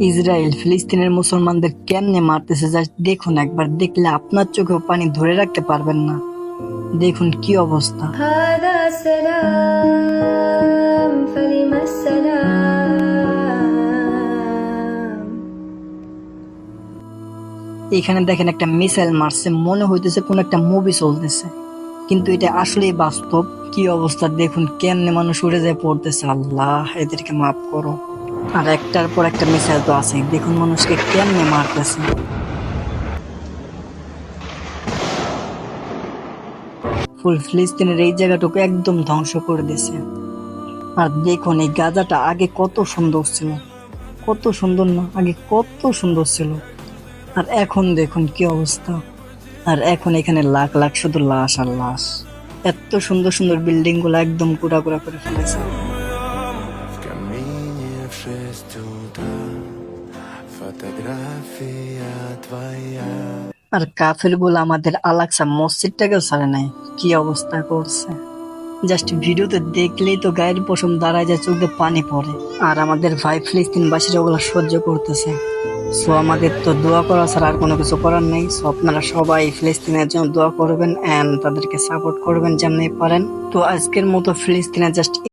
Israel ফিলিস্তিনের মুসলমানদের কেমনে মারতেছে জাস্ট দেখুন, একবার দেখলে আপনার চোখেও পানি ধরে রাখতে পারবেন না। দেখুন কি অবস্থা। هذا سلام فلم السلام। এখানে দেখেন একটা মিসাইল মারছে, মনে হইতেছে কোন একটা মুভি চলতেছে, কিন্তু এটা আসলেই বাস্তব। কি অবস্থা দেখুন, কেমনে মানুষ উড়ে যায় পড়তেছে। আল্লাহ এদেরকে মাফ করো। আর একটার পর একটা মিসাইল তো আছে, দেখুন মানুষকে কেমনে মারতেছে। ফুল ফিলিস্তিনের এই জায়গাটুকু একদম ধ্বংস করে দিয়েছে। আর দেখুন এই গাজাটা আগে কত সুন্দর ছিল, কত সুন্দর না, আগে কত সুন্দর ছিল। আর এখন দেখুন কি অবস্থা। আর এখন এখানে লাখ লাখ শুধু লাশ আর লাশ। এত সুন্দর সুন্দর বিল্ডিং গুলো একদম কুড়া কুড়া করে ফেলেছে। В камине в 6 утра фотография твоя. আর কাফের গুলো আমাদের আলাকসা মসজিদটাকেও ছাড়ে নাই, কি অবস্থা করছে। জাস্ট ভিডিওতে দেখলেই তো গায়ের পশম দাঁড়ায় যায়, চোখে পানি পড়ে। আর আমাদের ভাই ফিলিস্তিনবাসীরা ওগুলো সহ্য করতেছে। সো আমাদের তো দোয়া করা ছাড়া আর কোনো কিছু করার নেই। সো আপনারা সবাই ফিলিস্তিনের জন্য দোয়া করবেন এন্ড তাদেরকে সাপোর্ট করবেন যেমনি পারেন। তো আজকের মতো ফিলিস্তিনে জাস্ট